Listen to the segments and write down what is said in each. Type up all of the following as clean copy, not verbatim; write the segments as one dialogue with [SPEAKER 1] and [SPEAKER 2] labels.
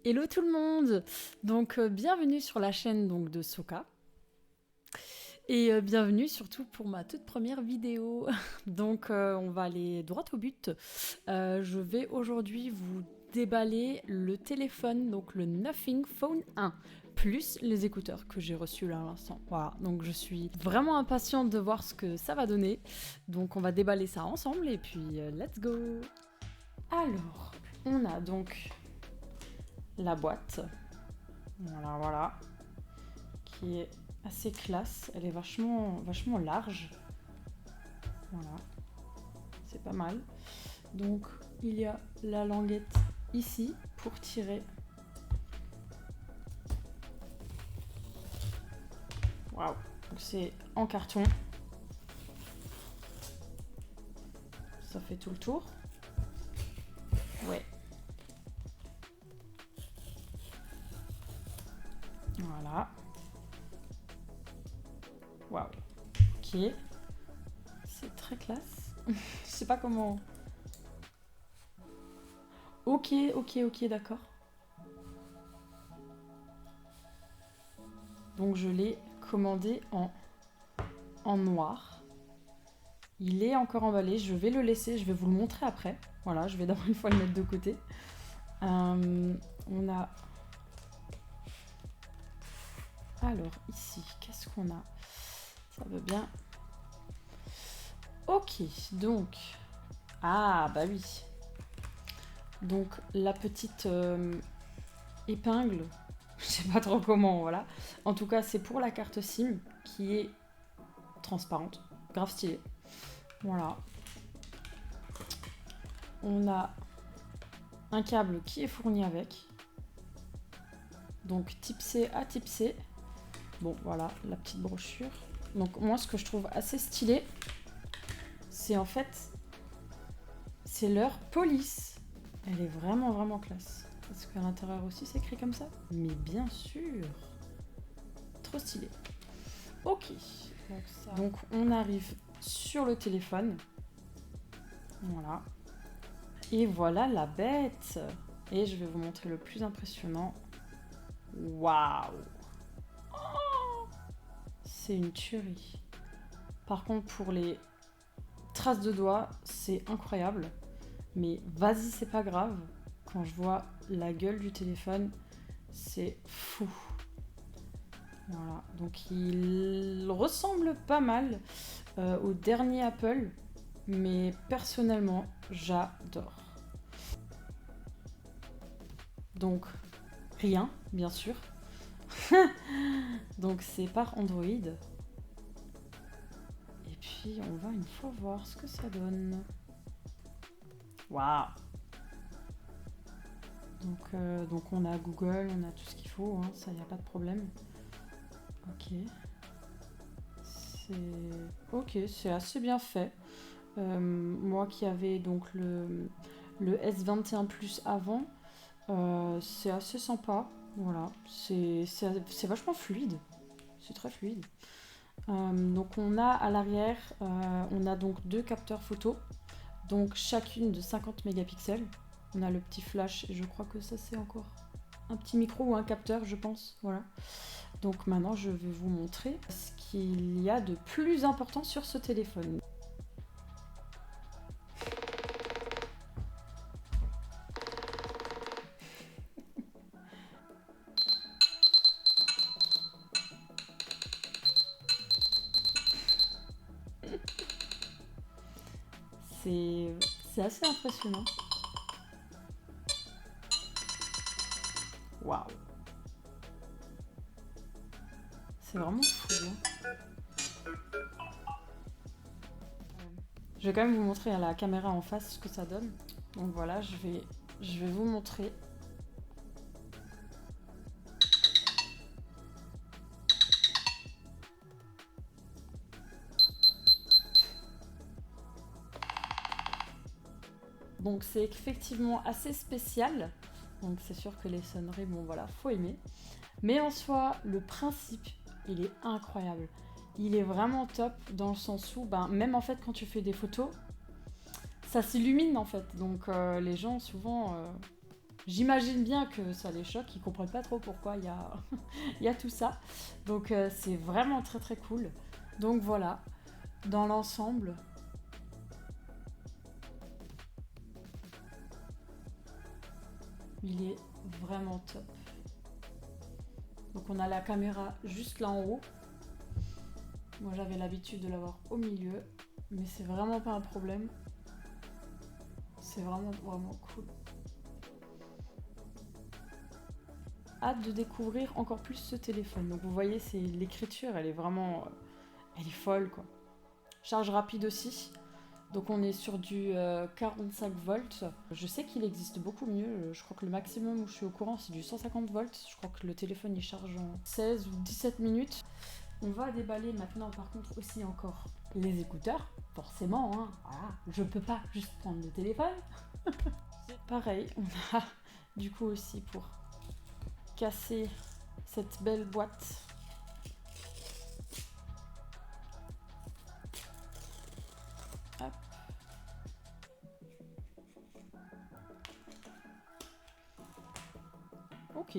[SPEAKER 1] Hello tout le monde. Donc bienvenue sur la chaîne donc de Soka. Et bienvenue surtout pour ma toute première vidéo. Donc on va aller droit au but. Je vais aujourd'hui vous déballer le téléphone, donc le Nothing Phone 1, plus les écouteurs que j'ai reçus là à l'instant. Voilà, donc je suis vraiment impatiente de voir ce que ça va donner. Donc on va déballer ça ensemble et puis let's go. Alors, on a donc la boîte, voilà, qui est assez classe, elle est vachement large, voilà, c'est pas mal. Donc il y a la languette ici pour tirer. Waouh, c'est en carton, ça fait tout le tour. Ouais. Voilà. Waouh. Ok. C'est très classe. Je sais pas comment. Ok, d'accord. Donc je l'ai commandé en noir. Il est encore emballé. Je vais le laisser. Je vais vous le montrer après. Voilà, je vais d'abord une fois le mettre de côté. On a... Alors ici, qu'est-ce qu'on a? Ça veut bien. Ok, donc... Ah, bah oui. Donc la petite épingle, je sais pas trop comment, voilà. En tout cas, c'est pour la carte SIM qui est transparente, grave stylée. Voilà. On a un câble qui est fourni avec. Donc type C à type C. Bon, voilà, la petite brochure. Donc moi, ce que je trouve assez stylé, c'est en fait, c'est leur police. Elle est vraiment classe. Est-ce qu'à l'intérieur aussi c'est écrit comme ça? Mais bien sûr. Trop stylé. Ok. Donc on arrive sur le téléphone. Voilà. Et voilà la bête. Et je vais vous montrer le plus impressionnant. Waouh. Oh, c'est une tuerie. Par contre, pour les traces de doigts, c'est incroyable. Mais vas-y, c'est pas grave. Quand je vois la gueule du téléphone, c'est fou. Voilà, donc il ressemble pas mal au dernier Apple, mais personnellement, j'adore. Donc, rien, bien sûr. Donc c'est par Android. Et puis on va une fois voir ce que ça donne. Waouh. Donc on a Google, on a tout ce qu'il faut, hein, ça y a pas de problème. Ok, c'est assez bien fait. Moi qui avais donc le S21 Plus avant, c'est assez sympa. Voilà, c'est vachement fluide. C'est très fluide. Donc on a à l'arrière, on a donc deux capteurs photo, donc chacune de 50 mégapixels. On a le petit flash et je crois que ça c'est encore un petit micro ou un capteur, je pense. Voilà. Donc maintenant je vais vous montrer ce qu'il y a de plus important sur ce téléphone. C'est assez impressionnant. Waouh. C'est vraiment fou. Hein. Je vais quand même vous montrer à la caméra en face ce que ça donne. Donc voilà, je vais vous montrer. Donc c'est effectivement assez spécial. Donc c'est sûr que les sonneries, bon voilà, faut aimer. Mais en soi, le principe, il est incroyable. Il est vraiment top dans le sens où, même en fait quand tu fais des photos, ça s'illumine en fait. Donc les gens souvent J'imagine bien que ça les choque, ils comprennent pas trop pourquoi il y a, il y a tout ça. Donc c'est vraiment très très cool. Donc voilà, dans l'ensemble, il est vraiment top. Donc on a la caméra juste là en haut. Moi j'avais l'habitude de l'avoir au milieu, mais c'est vraiment pas un problème. C'est vraiment vraiment cool. Hâte de découvrir encore plus ce téléphone. Donc vous voyez, c'est l'écriture, elle est vraiment, elle est folle quoi. Charge rapide aussi. Donc on est sur du 45 volts. Je sais qu'il existe beaucoup mieux. Je crois que le maximum où je suis au courant, c'est du 150 volts. Je crois que le téléphone il charge en 16 ou 17 minutes. On va déballer maintenant par contre aussi encore les écouteurs. Forcément, hein, voilà. Je peux pas juste prendre le téléphone. Pareil, on a du coup aussi pour casser cette belle boîte. Hop. Ok.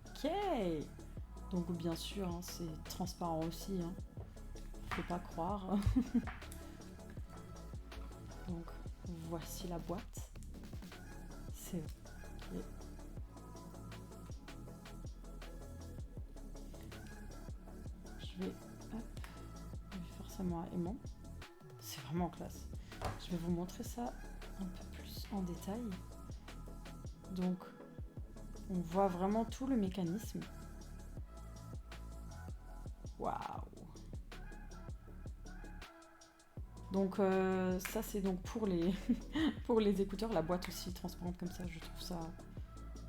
[SPEAKER 1] Ok. Donc bien sûr, hein, c'est transparent aussi. Hein. Faut pas croire. Donc voici la boîte. C'est ok. Je vais forcément aimant. C'est vraiment classe. Je vais vous montrer ça un peu plus en détail. Donc on voit vraiment tout le mécanisme. Waouh! Donc ça c'est donc pour les pour les écouteurs, la boîte aussi transparente comme ça, je trouve ça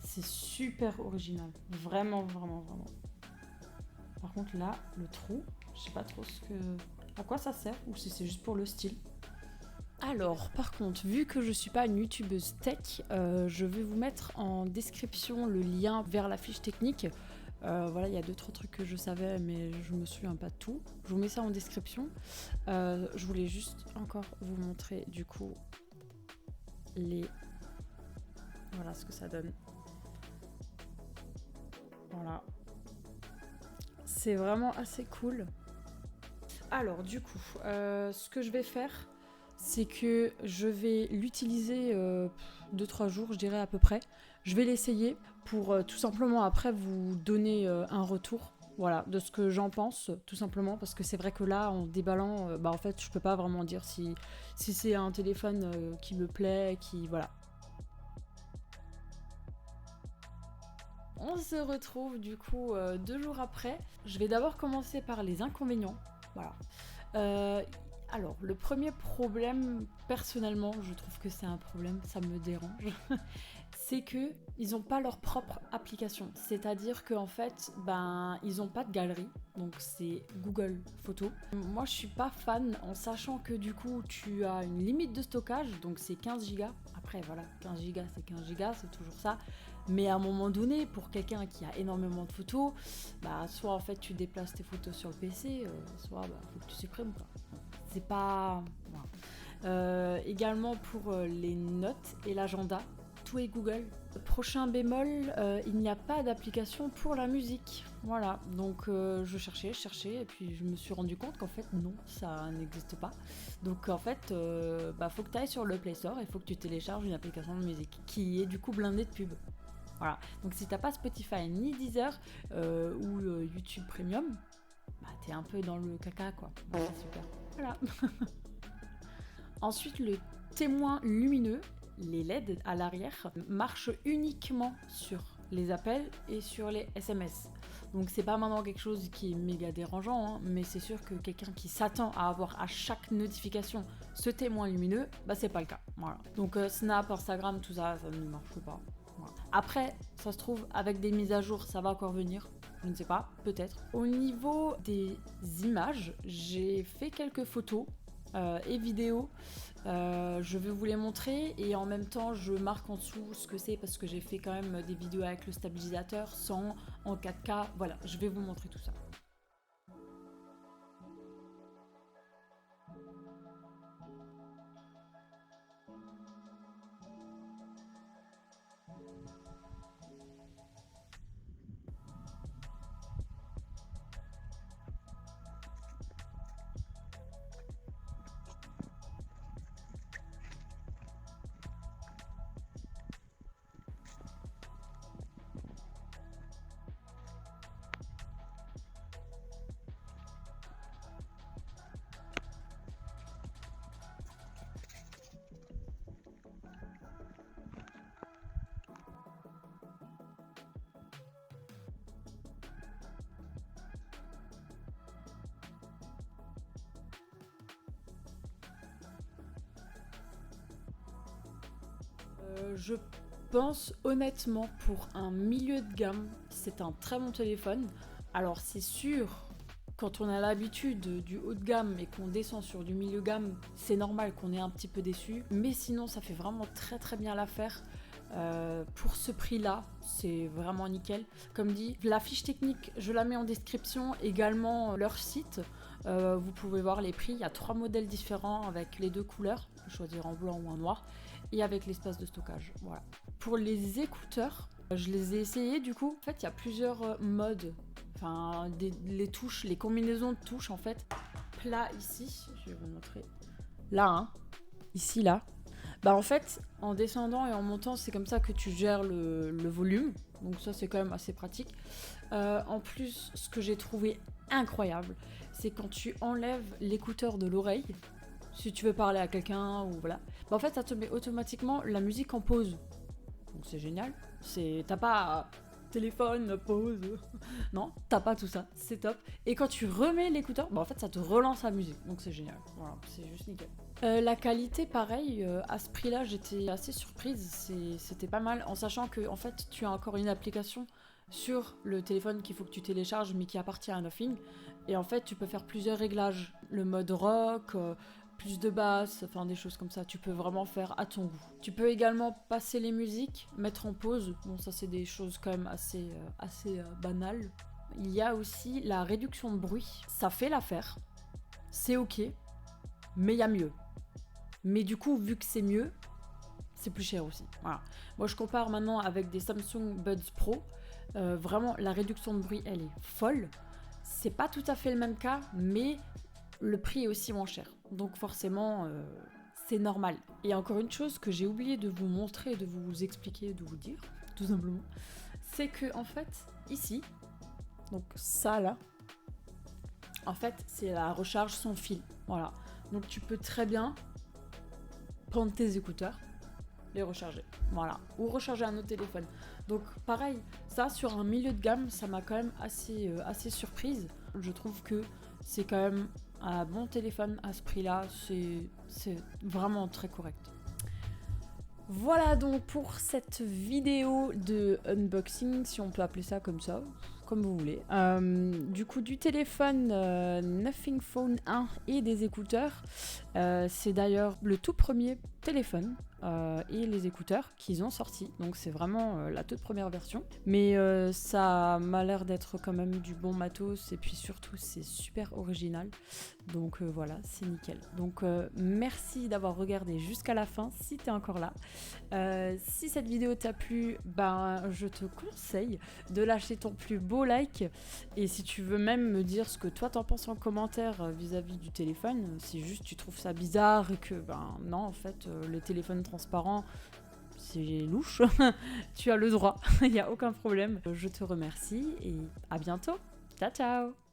[SPEAKER 1] c'est super original, vraiment vraiment vraiment. Par contre là, le trou, je sais pas trop à quoi ça sert ou si c'est juste pour le style. Alors, par contre, vu que je suis pas une youtubeuse tech, je vais vous mettre en description le lien vers la fiche technique. Voilà, il y a 2-3 trucs que je savais, mais je me souviens pas de tout. Je vous mets ça en description. Je voulais juste encore vous montrer du coup voilà ce que ça donne. Voilà. C'est vraiment assez cool. Alors, du coup, ce que je vais faire, c'est que je vais l'utiliser 2-3 jours, je dirais à peu près. Je vais l'essayer pour tout simplement après vous donner un retour. Voilà, de ce que j'en pense, tout simplement, parce que c'est vrai que là, en déballant, en fait, je peux pas vraiment dire si c'est un téléphone qui me plaît, voilà. On se retrouve du coup 2 jours après. Je vais d'abord commencer par les inconvénients. Voilà. Alors, le premier problème, personnellement, je trouve que c'est un problème, ça me dérange, c'est que ils n'ont pas leur propre application. C'est-à-dire qu'en fait, ils n'ont pas de galerie, donc c'est Google Photos. Moi, je suis pas fan, en sachant que du coup, tu as une limite de stockage, donc c'est 15 Go. Après, voilà, 15 Go, c'est 15 Go, c'est toujours ça. Mais à un moment donné, pour quelqu'un qui a énormément de photos, soit en fait tu déplaces tes photos sur le PC, soit faut que tu supprimes quoi. C'est pas... Voilà. Également pour les notes et l'agenda, tout est Google. Prochain bémol, il n'y a pas d'application pour la musique. Voilà, donc je cherchais, et puis je me suis rendu compte qu'en fait non, ça n'existe pas. Donc en fait, faut que tu ailles sur le Play Store, il faut que tu télécharges une application de musique qui est du coup blindée de pubs. Voilà, donc si t'as pas Spotify ni Deezer ou YouTube Premium, t'es un peu dans le caca quoi. C'est super. Voilà. Ensuite, le témoin lumineux, les LED à l'arrière, marchent uniquement sur les appels et sur les SMS. Donc c'est pas maintenant quelque chose qui est méga dérangeant, hein, mais c'est sûr que quelqu'un qui s'attend à avoir à chaque notification ce témoin lumineux, c'est pas le cas. Voilà. Donc Snap, Instagram, tout ça, ça ne marche pas. Voilà. Après, ça se trouve, avec des mises à jour, ça va encore venir. Je ne sais pas, peut-être. Au niveau des images, j'ai fait quelques photos et vidéos. Je vais vous les montrer et en même temps, je marque en dessous ce que c'est parce que j'ai fait quand même des vidéos avec le stabilisateur, sans, en 4K. Voilà, je vais vous montrer tout ça. Je pense honnêtement pour un milieu de gamme, c'est un très bon téléphone. Alors c'est sûr, quand on a l'habitude du haut de gamme et qu'on descend sur du milieu de gamme, c'est normal qu'on est un petit peu déçu. Mais sinon, ça fait vraiment très très bien l'affaire. Pour ce prix-là, c'est vraiment nickel. Comme dit, la fiche technique, je la mets en description. Également leur site. Vous pouvez voir les prix. Il y a 3 modèles différents avec les 2 couleurs. On peut choisir en blanc ou en noir. Et avec l'espace de stockage. Voilà. Pour les écouteurs, je les ai essayés du coup. En fait, il y a plusieurs modes. Enfin, les touches, les combinaisons de touches en fait. Plat ici, je vais vous montrer. Là, hein. Ici, là. Bah en fait, en descendant et en montant, c'est comme ça que tu gères le volume. Donc ça, c'est quand même assez pratique. En plus, ce que j'ai trouvé incroyable, c'est quand tu enlèves l'écouteur de l'oreille, si tu veux parler à quelqu'un ou voilà, bah en fait, ça te met automatiquement la musique en pause. Donc c'est génial. T'as pas téléphone, pause. Non, t'as pas tout ça. C'est top. Et quand tu remets l'écouteur, bah en fait, ça te relance la musique. Donc c'est génial. Voilà, c'est juste nickel. La qualité, pareil, à ce prix-là, j'étais assez surprise. C'était pas mal, en sachant que en fait, tu as encore une application sur le téléphone qu'il faut que tu télécharges, mais qui appartient à Nothing. Et en fait, tu peux faire plusieurs réglages. Le mode rock, plus de basse, enfin des choses comme ça. Tu peux vraiment faire à ton goût. Tu peux également passer les musiques, mettre en pause. Bon, ça, c'est des choses quand même assez banales. Il y a aussi la réduction de bruit. Ça fait l'affaire. C'est ok, mais il y a mieux. Mais du coup, vu que c'est mieux, c'est plus cher aussi. Voilà. Moi, je compare maintenant avec des Samsung Buds Pro. Vraiment, la réduction de bruit, elle est folle. C'est pas tout à fait le même cas, mais le prix est aussi moins cher. Donc forcément, c'est normal. Et encore une chose que j'ai oublié de vous montrer, de vous expliquer, de vous dire, tout simplement, c'est que en fait, ici, donc ça là, en fait, c'est la recharge sans fil. Voilà. Donc tu peux très bien prendre tes écouteurs, les recharger, voilà, ou recharger un autre téléphone. Donc pareil, ça sur un milieu de gamme, ça m'a quand même assez surprise. Je trouve que c'est quand même un bon téléphone à ce prix-là, c'est vraiment très correct. Voilà donc pour cette vidéo de unboxing, si on peut appeler ça comme ça, comme vous voulez. Du coup, du téléphone Nothing Phone 1 et des écouteurs. C'est d'ailleurs le tout premier téléphone et les écouteurs qu'ils ont sortis. Donc c'est vraiment la toute première version. Mais ça m'a l'air d'être quand même du bon matos. Et puis surtout, c'est super original. Donc voilà, c'est nickel. Donc merci d'avoir regardé jusqu'à la fin si t'es encore là. Si cette vidéo t'a plu, ben je te conseille de lâcher ton plus beau like. Et si tu veux même me dire ce que toi t'en penses en commentaire vis-à-vis du téléphone, si juste tu trouves ça bizarre et que ben non en fait les téléphones transparents c'est louche, tu as le droit, il n'y a aucun problème. Je te remercie et à bientôt. Ciao ciao.